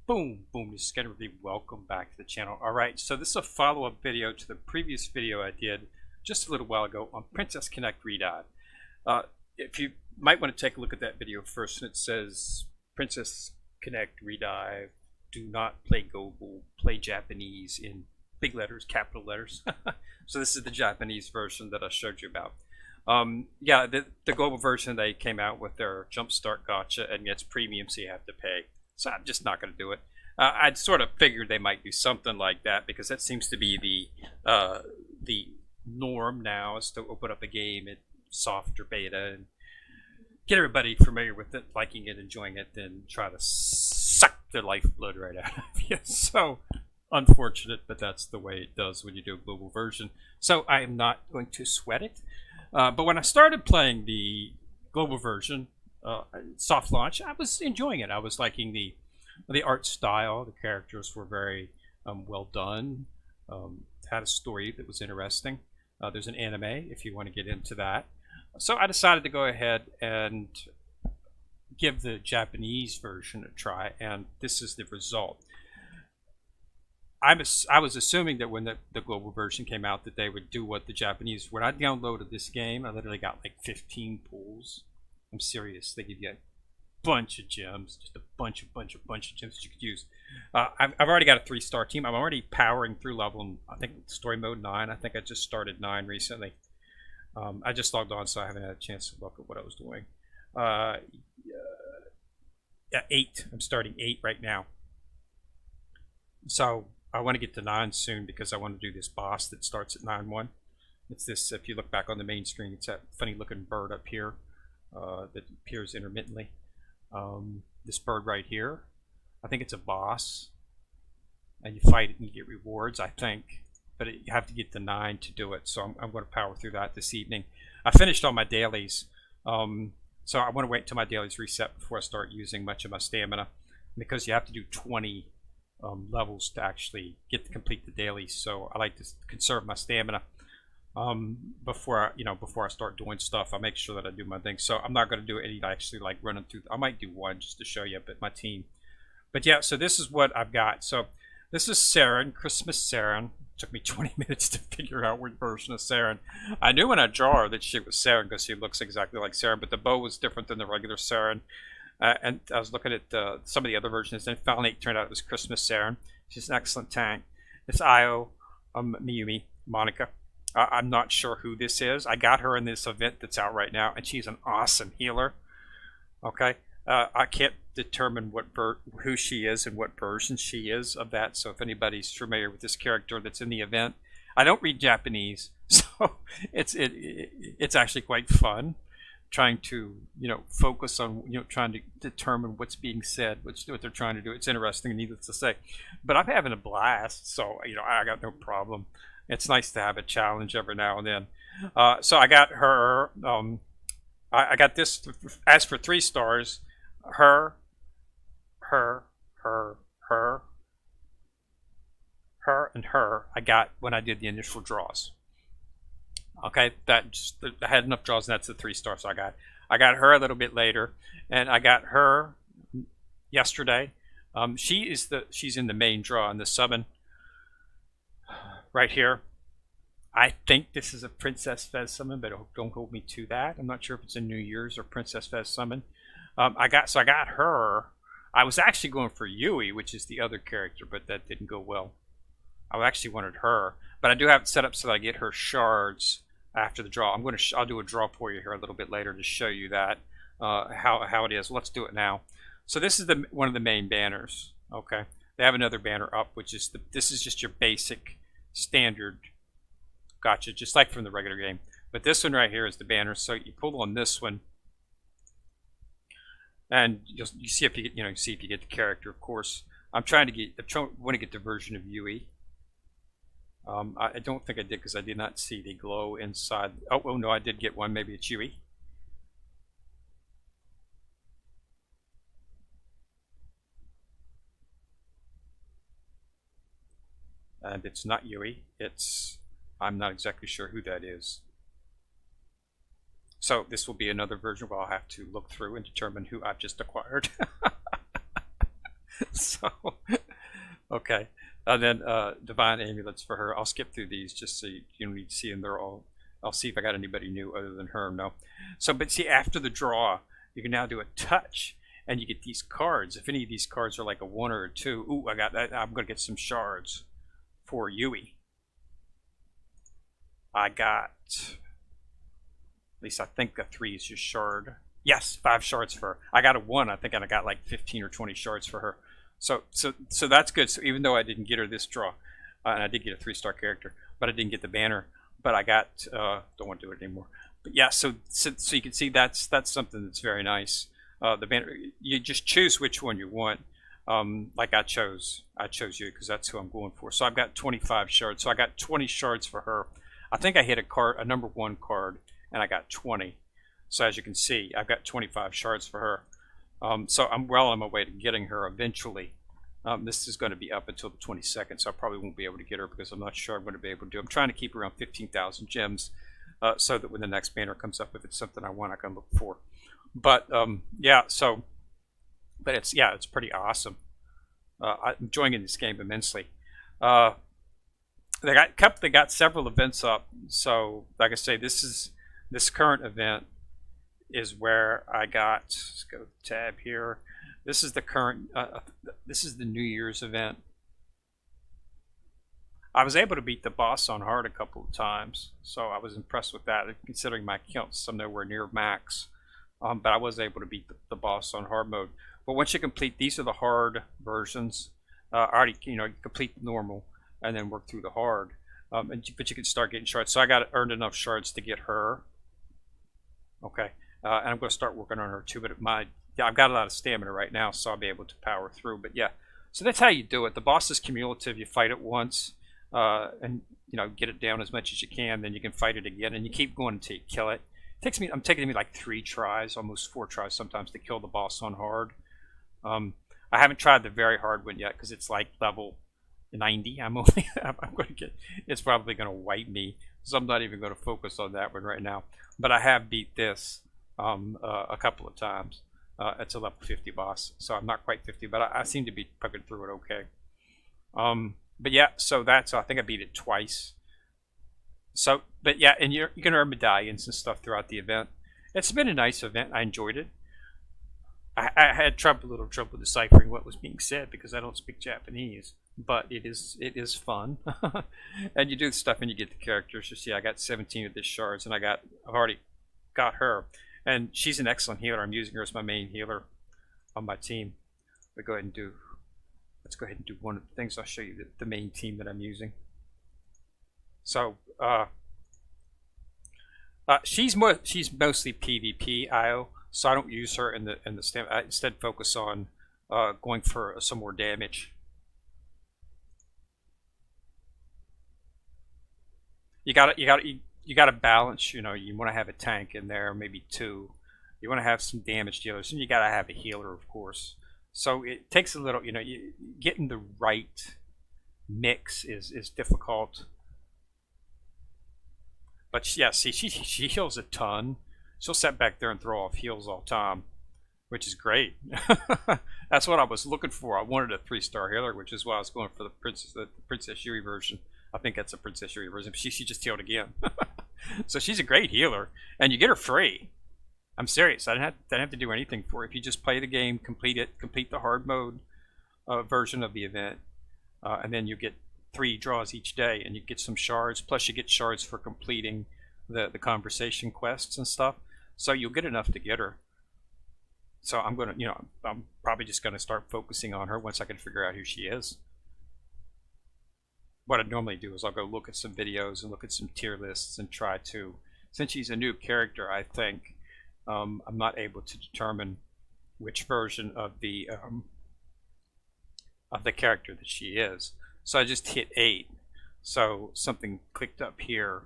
Boom, boom, this is going to be welcome back to the channel. Alright, so this is a follow-up video to the previous video I did just a little while ago on Princess Connect ReDive. If you might want to take a look at that video first, and it says Princess Connect ReDive, do not play global, play Japanese in big letters, capital letters. So this is the Japanese version that I showed you about. Yeah, the global version, they came out with their Jumpstart Gotcha, and it's premium, so you have to pay. So I'm just not going to do it. I'd sort of figured they might do something like that because that seems to be the norm now, is to open up a game in soft or beta and get everybody familiar with it, liking it, enjoying it, then try to suck the lifeblood right out of you. So unfortunate, but that's the way it does when you do a global version. So I am not going to sweat it. But when I started playing the global version, soft launch, I was enjoying it. I was liking the art style. The characters were very well done. Had a story that was interesting. There's an anime if you want to get into that. So I decided to go ahead and give the Japanese version a try, and this is the result. I was assuming that when the global version came out that they would do what the Japanese. When I downloaded this game, I literally got like 15 pulls. I'm serious. They give you a bunch of gems, just a bunch of gems that you could use. I've already got a 3-star team. I'm already powering through level, I think, story mode 9. I think I just started 9 recently. I just logged on, so I haven't had a chance to look at what I was doing. Yeah, 8. I'm starting 8 right now. So I want to get to 9 soon because I want to do this boss that starts at 9-1. It's this, if you look back on the main screen, it's that funny looking bird up here. That appears intermittently. This bird right here, I think it's a boss, and you fight it and you get rewards, I think, but you have to get to 9 to do it. So I'm going to power through that this evening. I finished all my dailies, so I want to wait until my dailies reset before I start using much of my stamina, because you have to do 20 levels to actually complete the dailies. So I like to conserve my stamina. Before I start doing stuff. I make sure that I do my thing. So I'm not going to do any actually like running through. I might do one just to show you, but my team. But yeah, so this is what I've got. So this is Saren, Christmas Saren. It took me 20 minutes to figure out which version of Saren. I knew when I draw her that she was Saren because she looks exactly like Saren, but the bow was different than the regular Saren. And I was looking at some of the other versions, and finally it turned out it was Christmas Saren. She's an excellent tank. It's Io, Miyumi, Monica. I'm not sure who this is. I got her in this event that's out right now, and she's an awesome healer. Okay, I can't determine who she is and what version she is of that. So if anybody's familiar with this character that's in the event, I don't read Japanese, so it's actually quite fun trying to focus on trying to determine what's being said, what they're trying to do. It's interesting, needless to say, but I'm having a blast. So I got no problem. It's nice to have a challenge every now and then. So I got her. I got this. As for 3 stars, her, and her. I got when I did the initial draws. Okay, I had enough draws, and that's the 3 stars I got. I got her a little bit later, and I got her yesterday. She's in the main draw in the summon. Right here, I think this is a Princess Fez summon, but don't hold me to that. I'm not sure if it's a New Year's or Princess Fez summon. I got her. I was actually going for Yui, which is the other character, but that didn't go well. I actually wanted her, but I do have it set up so that I get her shards after the draw. I'll do a draw for you here a little bit later to show you that how it is. Let's do it now. So this is one of the main banners. Okay, they have another banner up, which is this is just your basic standard gotcha, just like from the regular game. But this one right here is the banner. So you pull on this one, and you see if you get see if you get the character. Of course, want to get the version of Yui. I don't think I did because I did not see the glow inside. Oh no, I did get one. Maybe it's Yui. And it's not Yui. I'm not exactly sure who that is. So this will be another version where I'll have to look through and determine who I've just acquired. So, okay. And then divine amulets for her. I'll skip through these just so you don't need to see them. They're all. I'll see if I got anybody new other than her. No. So, but see, after the draw, you can now do a touch, and you get these cards. If any of these cards are like a 1 or a 2, ooh, I got that. I'm gonna get some shards for Yui. I got, at least I think a 3 is just shard. Yes, 5 shards for her. I got a 1. I think I got like 15 or 20 shards for her. So that's good. So even though I didn't get her this draw, and I did get a 3-star character, but I didn't get the banner. But I got don't want to do it anymore. But yeah, so you can see that's something that's very nice. The banner, you just choose which one you want. Like I chose you because that's who I'm going for. So I've got 25 shards. So I got 20 shards for her. I think I hit a number 1 card, and I got 20. So as you can see, I've got 25 shards for her. So I'm well on my way to getting her eventually. This is going to be up until the 22nd, so I probably won't be able to get her because I'm not sure I'm going to be able to do. I'm trying to keep around 15,000 gems so that when the next banner comes up, if it's something I want, I can look for. But yeah, so but it's pretty awesome. I'm enjoying this game immensely. They got several events up. So like I say, this current event is where I got. Let's go tab here. This is the current. This is the New Year's event. I was able to beat the boss on hard a couple of times, so I was impressed with that. Considering my counts, I'm nowhere near max, but I was able to beat the boss on hard mode. But once you complete, these are the hard versions. Already, you complete normal and then work through the hard. But you can start getting shards. So I got earned enough shards to get her. Okay, and I'm going to start working on her too. But I've got a lot of stamina right now, so I'll be able to power through. But yeah, so that's how you do it. The boss is cumulative. You fight it once, and get it down as much as you can. Then you can fight it again, and you keep going until you kill it. I'm taking me like 3 tries, almost 4 tries sometimes to kill the boss on hard. I haven't tried the very hard one yet because it's like level 90. I'm going to get. It's probably going to wipe me, so I'm not even going to focus on that one right now. But I have beat this a couple of times. It's a level 50 boss, so I'm not quite 50, but I seem to be poking through it okay. But yeah, so I think I beat it twice. So, but yeah, and you can earn medallions and stuff throughout the event. It's been a nice event. I enjoyed it. I had a little trouble deciphering what was being said because I don't speak Japanese, but it is fun. And you do stuff and you get the characters. You see, I got 17 of these shards, and I've already got her, and she's an excellent healer. I'm using her as my main healer on my team. Let's go ahead and do one of the things. I'll show you the main team that I'm using. So she's mostly PvP IO. So I don't use her in the stem. I instead focus on going for some more damage. You gotta balance. You want to have a tank in there, maybe 2. You want to have some damage dealers, and you gotta have a healer, of course. So it takes a little. Getting the right mix is difficult. But yeah, see, she heals a ton. She'll sit back there and throw off heals all the time, which is great. That's what I was looking for. I wanted a 3-star healer, which is why I was going for the Princess Yuri version. I think that's a Princess Yuri version. She just healed again. So she's a great healer, and you get her free. I'm serious. I didn't have to do anything for it. If you just play the game, complete the hard mode version of the event, and then you get 3 draws each day, and you get some shards. Plus, you get shards for completing the conversation quests and stuff. So you'll get enough to get her. So I'm probably just gonna start focusing on her once I can figure out who she is. What I normally do is I'll go look at some videos and look at some tier lists and try to. Since she's a new character, I think I'm not able to determine which version of the character that she is. So I just hit 8. So something clicked up here.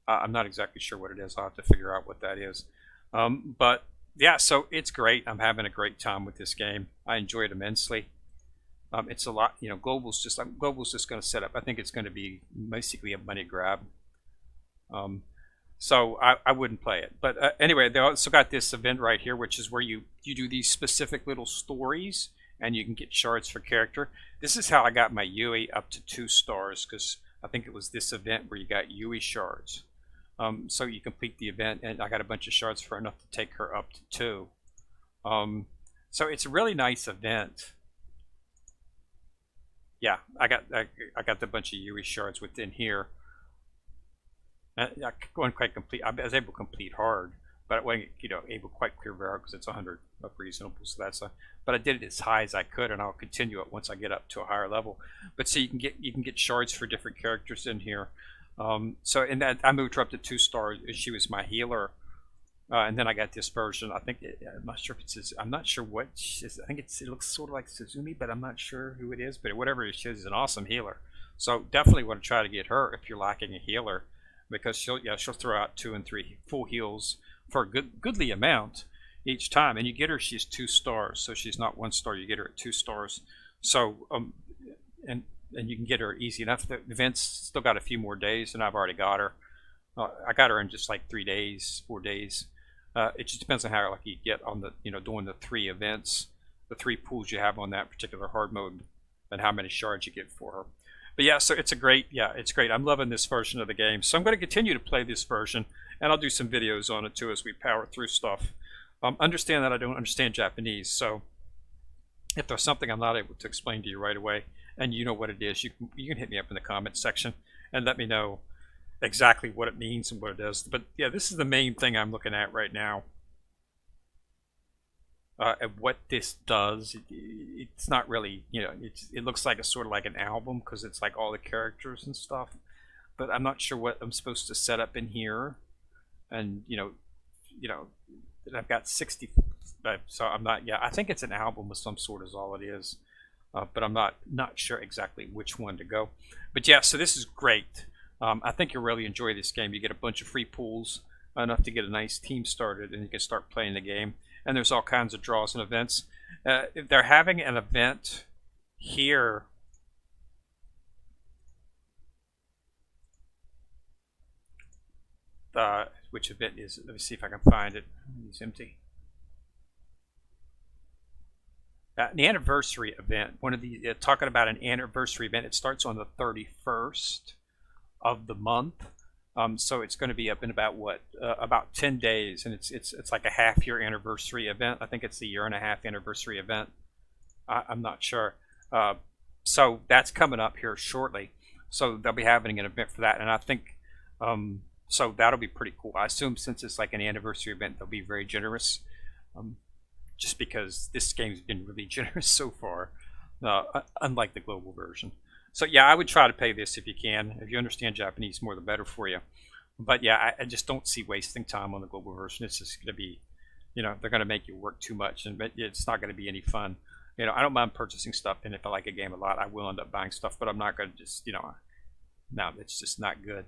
I'm not exactly sure what it is. I'll have to figure out what that is. But yeah, so it's great. I'm having a great time with this game. I enjoy it immensely. It's a lot, Global's just going to set up. I think it's going to be basically a money grab. So I wouldn't play it. But anyway, they also got this event right here, which is where you do these specific little stories, and you can get shards for character. This is how I got my Yui up to 2 stars, because I think it was this event where you got Yui shards. So you complete the event, and I got a bunch of shards for enough to take her up to 2. So it's a really nice event. Yeah, I got the bunch of Yui shards within here. I wasn't quite complete. I was able to complete hard, but I wasn't, able to quite clear Vera because it's 100 up reasonable. So that's but I did it as high as I could, and I'll continue it once I get up to a higher level. But see, you can get shards for different characters in here. So in that, I moved her up to 2 stars. She was my healer, and then I got this version. I think I'm not sure if it's. I'm not sure what. I think it looks sort of like Suzumi, but I'm not sure who it is. But whatever it is an awesome healer. So definitely want to try to get her if you're lacking a healer, because she'll throw out 2 and 3 full heals for a goodly amount each time. And you get her, she's 2 stars, so she's not 1 star. You get her at 2 stars. So and you can get her easy enough. The event's still got a few more days, and I've already got her. I got her in just like 3 days, 4 days. It just depends on how lucky you get on the doing the 3 events, the 3 pools you have on that particular hard mode, and how many shards you get for her. But yeah, so it's great. I'm loving this version of the game. So I'm going to continue to play this version, and I'll do some videos on it too as we power through stuff. Understand that I don't understand Japanese, so if there's something I'm not able to explain to you right away, and you know what it is, you can hit me up in the comments section and let me know exactly what it means and what it does. But yeah, this is the main thing I'm looking at right now. And what this does, it's not really, it looks like a sort of like an album because it's like all the characters and stuff. But I'm not sure what I'm supposed to set up in here. And I've got 60, so I'm not. Yeah, I think it's an album of some sort is all it is. But I'm not sure exactly which one to go. But yeah, so this is great. I think you'll really enjoy this game. You get a bunch of free pools, enough to get a nice team started, and you can start playing the game. And there's all kinds of draws and events. They're having an event here. Which event is? Let me see if I can find it. It's empty. The anniversary event. One of the talking about an anniversary event. It starts on the 31st of the month. So it's going to be up in about about 10 days, and it's like a half-year anniversary event. I think it's the 1.5-year anniversary event. I'm not sure. So that's coming up here shortly. So they'll be having an event for that, and I think so that'll be pretty cool. I assume since it's like an anniversary event, they'll be very generous, just because this game's been really generous so far, unlike the global version. So yeah, I would try to pay this if you can. If you understand Japanese more, the better for you. But yeah, I just don't see wasting time on the global version. It's just going to be, they're going to make you work too much, and it's not going to be any fun. I don't mind purchasing stuff, and if I like a game a lot, I will end up buying stuff. But I'm not going to just, no, it's just not good.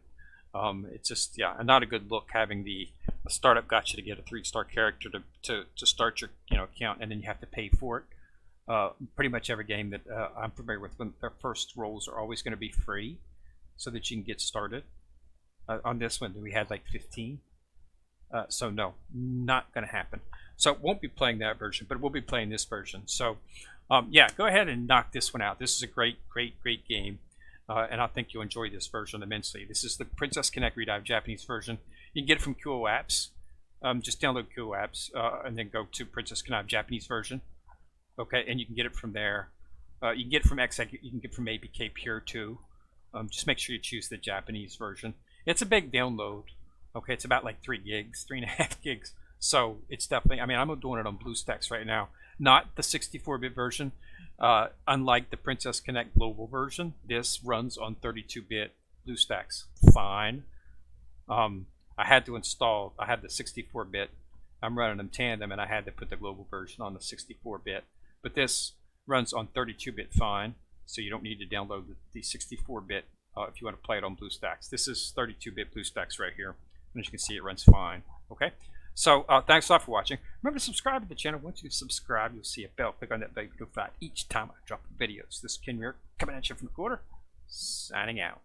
It's just, not a good look having the startup gotcha to get a 3-star character to start your account, and then you have to pay for it. Pretty much every game that I'm familiar with, when their first rolls are always going to be free, so that you can get started. On this one, we had like 15. So no, not going to happen. So won't be playing that version, but we'll be playing this version. So yeah, go ahead and knock this one out. This is a great game, and I think you'll enjoy this version immensely. This is the Princess Connect ReDive Japanese version. You can get it from QO Apps. Just download QO Apps and then go to Princess Connect Japanese version. Okay, and you can get it from there. You can get it from XEG. You can get it from ABK Pure too. Just make sure you choose the Japanese version. It's a big download. Okay, it's about like 3 gigs, 3.5 gigs. So it's definitely. I mean, I'm doing it on BlueStacks right now, not the 64-bit version. Unlike the Princess Connect Global version, this runs on 32-bit BlueStacks. Fine. I had to install. I had the 64-bit. I'm running them tandem, and I had to put the global version on the 64-bit. But this runs on 32-bit fine, so you don't need to download the 64-bit if you want to play it on BlueStacks. This is 32-bit BlueStacks right here, and as you can see, it runs fine. Okay, so thanks a lot for watching. Remember to subscribe to the channel. Once you subscribe, you'll see a bell. Click on that bell to be notified each time I drop videos. This is Ken Muir coming at you from the corner, signing out.